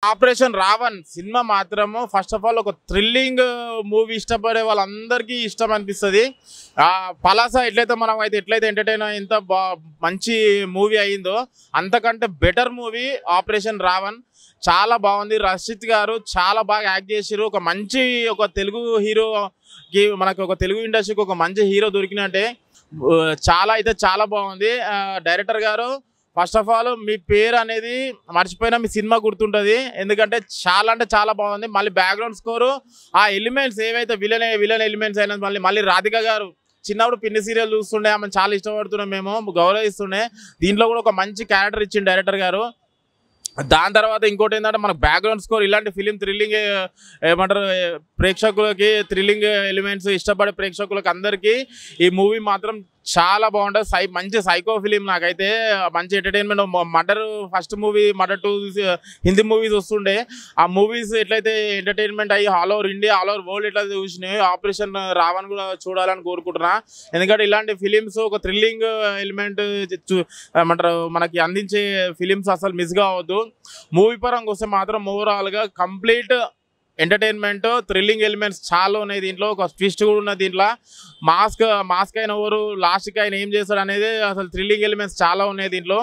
Operation Raavan cinema మాత్రము first of all ఒక thrilling movie ఇష్టపడే వాళ్ళందరికీ ఇష్టం అనిపిస్తుంది. పలాస ఎట్లయితే ఎంటర్టైన్ ఎంత మంచి మూవీ అయిందో అంతకంటే బెటర్ మూవీ ఆపరేషన్ రావణ్. చాలా బాగుంది. రషిత్ గారు చాలా బాగా యాక్ట్ చేసారు. ఒక తెలుగు హీరోకి మనకు ఒక తెలుగు ఇండస్ట్రీకి ఒక మంచి హీరో దొరికినట్టే. చాలా బాగుంది. డైరెక్టర్ గారు ఫస్ట్ ఆఫ్ ఆల్ మీ పేరు అనేది మర్చిపోయినా మీ సినిమా గుర్తుంటుంది. ఎందుకంటే చాలా బాగుంది. మళ్ళీ బ్యాక్గ్రౌండ్ స్కోరు ఆ ఎలిమెంట్స్ ఏవైతే విలన్ ఎలిమెంట్స్ అయినా మళ్ళీ రాధిక గారు చిన్నప్పుడు పిన్ని సీరియల్ చూస్తుండే, ఆమె చాలా ఇష్టపడుతున్నాం, మేము గౌరవిస్తుండే. దీంట్లో కూడా ఒక మంచి క్యారెక్టర్ ఇచ్చింది డైరెక్టర్ గారు. దాని తర్వాత ఇంకోటి ఏంటంటే మనకు బ్యాక్గ్రౌండ్ స్కోర్ ఇలాంటి ఫిలిం థ్రిల్లింగ్ ఏమంటారు ప్రేక్షకులకి థ్రిల్లింగ్ ఎలిమెంట్స్ ఇష్టపడే ప్రేక్షకులకి అందరికీ ఈ మూవీ మాత్రం చాలా బాగుంటుంది. మంచి సైకో ఫిలిం. నాకైతే మంచి entertainment. Murder first movie murder 2 Hindi movies వస్తుండే. ఆ మూవీస్ ఎట్లయితే ఎంటర్టైన్మెంట్ అయ్యి all over India all over world ఎట్లయితే చూసినాయి, ఆపరేషన్ రావణ్ కూడా చూడాలని కోరుకుంటున్నా. ఎందుకంటే ఇలాంటి ఫిలిమ్స్ ఒక థ్రిల్లింగ్ ఎలిమెంట్ ఏమంటారు మనకి అందించే ఫిలిమ్స్ అసలు మిస్ కావద్దు. మూవీ పరంగా వస్తే మాత్రం ఓవరాల్గా కంప్లీట్ ఎంటర్టైన్మెంట్ థ్రిల్లింగ్ ఎలిమెంట్స్ చాలా ఉన్నాయి. దీంట్లో ఒక ట్విస్ట్ కూడా ఉన్నది. దీంట్లో మాస్క్ అయిన ఎవరు లాస్ట్కి ఆయన ఏం చేస్తాడు అనేది అసలు థ్రిల్లింగ్ ఎలిమెంట్స్ చాలా ఉన్నాయి దీంట్లో.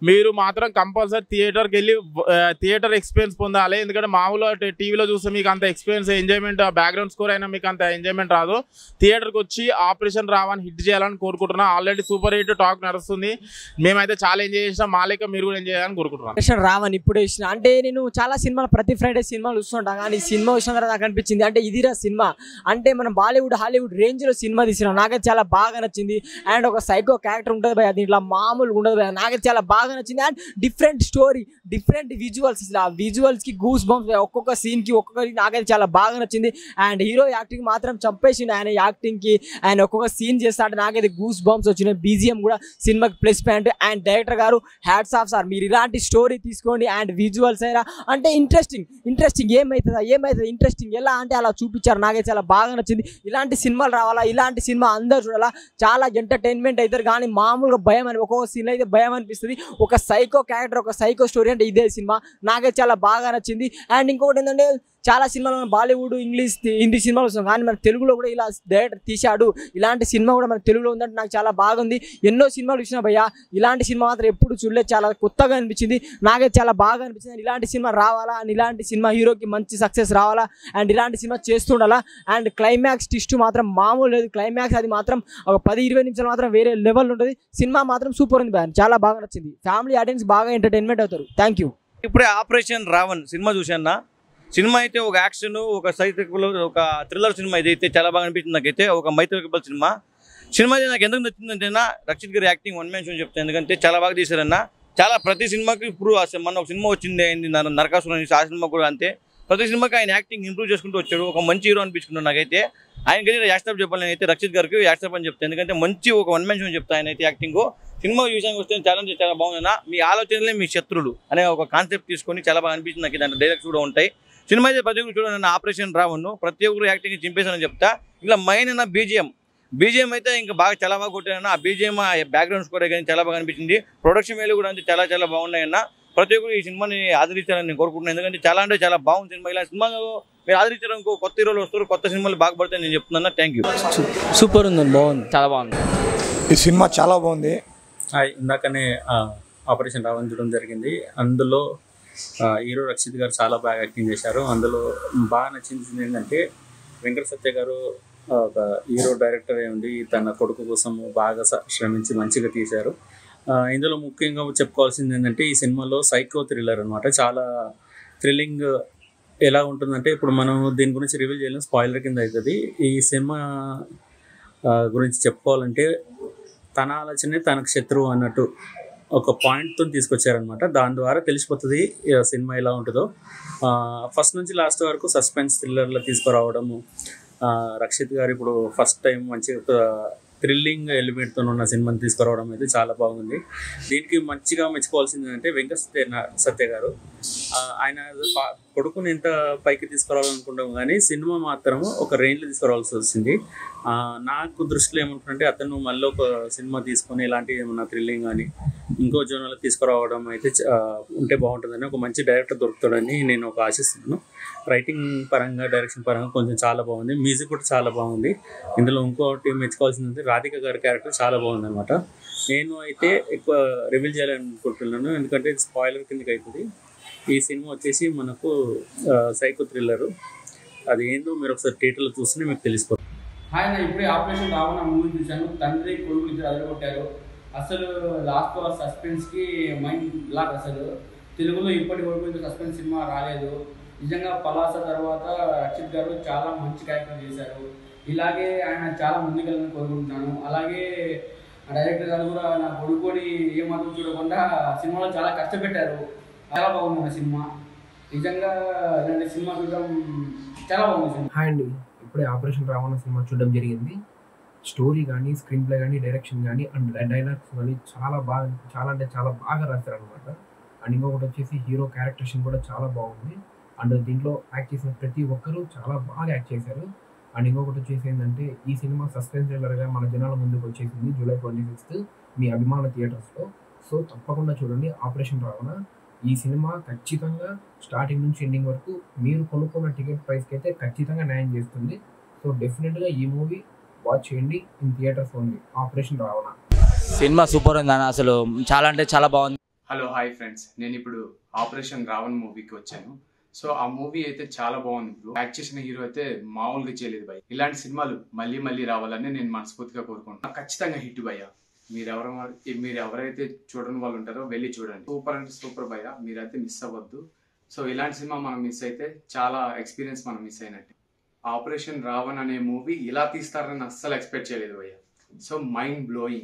మీరు మాత్రం కంపల్సరీ థియేటర్కి వెళ్ళి థియేటర్ ఎక్స్పీరియన్స్ పొందాలి. ఎందుకంటే మామూలుగా టీవీలో చూస్తే మీకు అంత ఎక్స్పీరియన్స్ ఎంజాయ్మెంట్ బ్యాక్గ్రౌండ్ స్కోర్ అయినా మీకు అంత ఎంజాయ్మెంట్ రాదు. థియేటర్కి వచ్చి ఆపరేషన్ రావణ్ హిట్ చేయాలని కోరుకుంటున్నాను. ఆల్రెడీ సూపర్ హిట్ టాక్ నడుస్తుంది. మేమైతే చాలా ఎంజాయ్ చేసినాం. మా లెక్క మీరు కూడా ఎంజాయ్ చేయాలని కోరుకుంటున్నాను. ఆపరేషన్ రావణ్ ఇప్పుడే ఇచ్చిన అంటే నేను చాలా సినిమాలు ప్రతి ఫ్రైడే సినిమాలు చూస్తుంటాను. కానీ ఈ సినిమా వచ్చిన తర్వాత నాకు అనిపించింది అంటే ఇదిరా సినిమా అంటే మనం బాలీవుడ్ హాలీవుడ్ రేంజ్లో సినిమా తీసినాం. నాకైతే చాలా బాగా నచ్చింది. అండ్ ఒక సైకో క్యారెక్టర్ ఉంటుంది భయ, దీంట్లో మామూలుగా ఉండదు భయ. నాకైతే చాలా బాగా నచ్చింది. And different story, different visuals, ఆ విజువల్స్కి గూస్ బంప్స్, ఒక్కొక్క సీన్కి ఒక్కొక్కరికి నాకైతే చాలా బాగా నచ్చింది. అండ్ హీరో యాక్టింగ్ మాత్రం చంపేసింది. ఆయన యాక్టింగ్కి ఆయన ఒక్కొక్క సీన్ చేస్తా అంటే నాకైతే గూస్ బంప్స్ వచ్చినాయి. బీజిఎం కూడా సినిమాకి ప్లస్ పాయింట్. అండ్ డైరెక్టర్ గారు హ్యాట్స్ ఆఫ్ సార్, మీరు ఇలాంటి స్టోరీ తీసుకోండి. అండ్ విజువల్స్ అయినా అంటే ఇంట్రెస్టింగ్ ఏమవుతుంది ఇంట్రెస్టింగ్ ఎలా అంటే అలా చూపించారు. నాకైతే చాలా బాగా నచ్చింది. ఇలాంటి సినిమాలు రావాలా, ఇలాంటి సినిమా అందరూ చూడాలా. చాలా ఎంటర్టైన్మెంట్ అవుతారు. కానీ మామూలుగా భయం అని ఒక్కొక్క సీన్ అయితే భయం అనిపిస్తుంది. ఒక సైకో క్యారెక్టర్, ఒక సైకో స్టోరీ అంటే ఇదే సినిమా. నాకైతే చాలా బాగా నచ్చింది. అండ్ ఇంకొకటి ఏంటంటే చాలా సినిమాలు బాలీవుడ్ ఇంగ్లీష్ హిందీ సినిమాలు వస్తాం, కానీ మన తెలుగులో కూడా ఇలా డైరెక్టర్ తీశాడు. ఇలాంటి సినిమా కూడా మన తెలుగులో ఉందంటే నాకు చాలా బాగుంది. ఎన్నో సినిమాలు చూసినా భయ్యా, ఇలాంటి సినిమా మాత్రం ఎప్పుడు చూడలేదు. చాలా కొత్తగా అనిపించింది. నాకైతే చాలా బాగా అనిపించింది. ఇలాంటి సినిమా రావాలా, అండ్ ఇలాంటి సినిమా హీరోకి మంచి సక్సెస్ రావాలా, అండ్ ఇలాంటి సినిమా చేస్తుండాలా. అండ్ క్లైమాక్స్ ట్విస్ట్ మాత్రం మామూలు లేదు. క్లైమాక్స్ అది మాత్రం ఒక 10-20 నిమిషాలు మాత్రం వేరే లెవెల్ ఉంటుంది. సినిమా మాత్రం సూపర్ ఉంది భయ్యా, చాలా బాగా నచ్చింది. ఫ్యామిలీ ఆడియన్స్ బాగా ఎంటర్టైన్మెంట్ అవుతారు. Thank you. ఇప్పుడే ఆపరేషన్ రావణ్ సినిమా చూశాను. సినిమా అయితే ఒక యాక్షన్, ఒక సైకిల్, ఒక థ్రిల్లర్ సినిమా ఇదైతే చాలా బాగా అనిపించింది. నాకైతే ఒక మైథికల్ సినిమా అయితే నాకు ఎందుకు నచ్చిందంటే రక్షిత్ గారి యాక్టింగ్ వన్ మ్యాన్ షో చెప్తాను. ఎందుకంటే చాలా బాగా తీశారన్న. చాలా ప్రతి సినిమాకి ఇప్పుడు మన ఒక సినిమా వచ్చింది అయింది నరకాసురం, ఆ సినిమా కూడా అంతే. ప్రతి సినిమాకి ఆయన యాక్టింగ్ ఇంప్రూవ్ చేసుకుంటూ వచ్చాడు. ఒక మంచి హీరో అనిపించుకున్నాడు నాకైతే. ఆయనకైతే యాక్స్టాప్ చెప్పాలని అయితే రక్షిత్ గారికి యాక్స్టాప్ అని చెప్తాను. ఎందుకంటే మంచి ఒక వన్ మ్యాన్ షో చెప్తాను ఆయన అయితే యాక్టింగ్. సినిమా విషయానికి వస్తే చాలా బాగుందన్న. మీ ఆలోచనలే మీ శత్రులు అనే ఒక కాన్సెప్ట్ తీసుకొని చాలా బాగా అనిపించింది నాకు. దాంట్లో డైలాగ్స్ కూడా ఉంటాయి. సినిమా అయితే ప్రతి ఒక్కరు చూడండి. ఆపరేషన్ రావణ్ ప్రతి ఒక్కరు యాక్టింగ్ చింపేశానని చెప్తా. ఇలా మెయిన్ అన్న బీజిఎం అయితే ఇంకా చాలా బాగా కొట్టానన్న. ఆ బీజిఎం బ్యాక్గ్రౌండ్స్ కూడా కానీ చాలా బాగా అనిపించింది. ప్రొడక్షన్ వేలు కూడా అంటే చాలా బాగున్నాయన్న. ప్రతి ఒక్కరు ఈ సినిమాని ఆదరించాలని నేను కోరుకుంటున్నాను. ఎందుకంటే చాలా బాగుంది సినిమా. ఇలా సినిమాలో మీరు ఆదరించడం కొత్త హీరోలు వస్తారు, కొత్త సినిమాలు బాగా పడతాయని నేను చెప్తున్నాను. Thank you. సూపర్ ఉందండి, బాగుంది, చాలా బాగుంది. ఈ సినిమా చాలా బాగుంది. ఇందాకనే ఆపరేషన్ రావణ్ చూడడం జరిగింది. అందులో హీరో రక్షిత్ గారు చాలా బాగా యాక్టింగ్ చేశారు. అందులో బాగా నచ్చింది ఏంటంటే వెంకట సత్య గారు ఒక హీరో డైరెక్టర్ ఉండి తన కొడుకు కోసం బాగా శ్రమించి మంచిగా తీశారు. ఇందులో ముఖ్యంగా చెప్పుకోవాల్సింది ఏంటంటే ఈ సినిమాలో సైకో థ్రిల్లర్ అనమాట. చాలా థ్రిల్లింగ్ ఎలా ఉంటుందంటే ఇప్పుడు మనం దీని గురించి రివీల్ చేయలేం, స్పాయిలర్ కింద అవుతుంది. ఈ సినిమా గురించి చెప్పుకోవాలంటే తన ఆలోచనే తనకు శత్రువు అన్నట్టు ఒక పాయింట్తో తీసుకొచ్చారనమాట. దాని ద్వారా తెలిసిపోతుంది సినిమా ఎలా ఉంటుందో. ఫస్ట్ నుంచి లాస్ట్ వరకు సస్పెన్స్ థ్రిల్లర్లో తీసుకురావడము. రక్షిత్ గారు ఇప్పుడు ఫస్ట్ టైం మంచిగా థ్రిల్లింగ్ ఎలిమెంట్తో ఉన్న సినిమాని తీసుకురావడం అయితే చాలా బాగుంది. దీనికి మంచిగా మెచ్చుకోవాల్సింది అంటే వెంకట సత్య గారు. ఆయన కొడుకుని ఎంత పైకి తీసుకురావాలనుకుంటాం, కానీ సినిమా మాత్రం ఒక రేంజ్లో తీసుకురావాల్సి వచ్చింది. నాకు దృష్టిలో ఏమంటుందంటే అతను మళ్ళీ ఒక సినిమా తీసుకొని ఇలాంటి ఏమన్నా థ్రిల్లింగ్ కానీ ఇంకో జోన్లో తీసుకురావడం అయితే ఉంటే బాగుంటుందని, ఒక మంచి డైరెక్టర్ దొరుకుతాడని నేను ఒక ఆశిస్తున్నాను. రైటింగ్ పరంగా, డైరెక్షన్ పరంగా కొంచెం చాలా బాగుంది. మ్యూజిక్ కూడా చాలా బాగుంది. ఇందులో ఇంకోటి మెచ్చుకోవాల్సింది రాధిక గారి క్యారెక్టర్ చాలా బాగుంది అనమాట. నేను అయితే ఎక్కువ రివీల్ చేయాలనుకుంటున్నాను, ఎందుకంటే ఇది స్పాయిలర్ కిందకి అవుతుంది. ఈ సినిమా వచ్చేసి మనకు సైకో థ్రిల్లరు. అది ఏందో మీరు ఒకసారి థియేటర్లో చూస్తేనే మీకు తెలిసిపోతుంది. ఆయన ఇప్పుడే ఆపరేషన్ రావణ మూవీ చూశాను. తండ్రి కొడుకు ఇద్దరు అదరగొట్టారు. అసలు లాస్ట్ సస్పెన్స్కి మైండ్ బ్లాక్. అసలు తెలుగులో ఇప్పటి వరకు ఇంకా సస్పెన్స్ సినిమా రాలేదు. నిజంగా పలాస తర్వాత రక్షిత్ గారు చాలా మంచి క్యారెక్టర్ చేశారు. ఇలాగే ఆయన చాలా ముందుకెళ్ళని కోరుకుంటున్నాను. అలాగే డైరెక్టర్ గారు కూడా నా కొడుకుని ఏమాత్రం చూడకుండా సినిమాలో చాలా కష్టపెట్టారు. చాలా బాగుంది ఆ సినిమా. నిజంగా ఇలాంటి సినిమా చూడడం చాలా బాగుంది. హాయ్ అండి, ఇప్పుడే ఆపరేషన్ రావణ సినిమా చూడడం జరిగింది. స్టోరీ కానీ, స్క్రీన్ ప్లే కానీ, డైరెక్షన్ కానీ అండ్ డైలాగ్స్ కానీ చాలా అంటే చాలా బాగా రాశారు అనమాట. అండ్ ఇంకొకటి వచ్చేసి హీరో క్యారెక్టరేషన్ కూడా చాలా బాగుంది. అండ్ దీంట్లో యాక్ట్ చేసిన ప్రతి ఒక్కరూ చాలా బాగా యాక్ట్ చేశారు. అండ్ ఇంకొకటి వచ్చేసి ఏంటంటే ఈ సినిమా సస్పెన్స్ థ్రిల్లర్గా మన జనాల ముందుకు వచ్చేసింది జూలై 26 మీ అభిమాన థియేటర్స్లో. సో తప్పకుండా చూడండి ఆపరేషన్ రావణ. ఈ సినిమా ఖచ్చితంగా స్టార్టింగ్ నుంచి ఎండింగ్ వరకు మీరు కొనుక్కున్న టికెట్ ప్రైస్కి అయితే ఖచ్చితంగా న్యాయం చేస్తుంది. సో డెఫినెట్గా ఈ మూవీ వాచ్ చేయండి in theatres only. Operation Ravana cinema super ఉంది అన్న, అసలు చాలా అంటే చాలా బాగుంది. హలో హాయ్ ఫ్రెండ్స్, నేను ఇప్పుడు ఆపరేషన్ రావణ్ మూవీకి వచ్చాను. సో ఆ మూవీ అయితే చాలా బాగుంది బ్రో. యాక్ట్ చేసిన హీరో అయితే మామూలుగా చేయలేదు భయ్య. ఇలాంటి సినిమాలు మళ్ళీ మళ్ళీ రావాలని నేను మనస్ఫూర్తిగా కోరుకుంటున్నాను. ఖచ్చితంగా హిట్ భయ్య. మీరు ఎవరైతే చూడని వాళ్ళు ఉంటారో వెళ్ళి చూడండి. సూపర్ అంటే సూపర్ భయ్య, మీరైతే మిస్ అవ్వద్దు. సో ఇలాంటి సినిమా మనం మిస్ అయితే చాలా ఎక్స్పీరియన్స్ మనం మిస్ అయినట్టు. ఆపరేషన్ రావణ్ అనే మూవీ ఇలా తీస్తారని అస్సలు ఎక్స్పెక్ట్ చేయలేదు భయ్య. So mind blowing.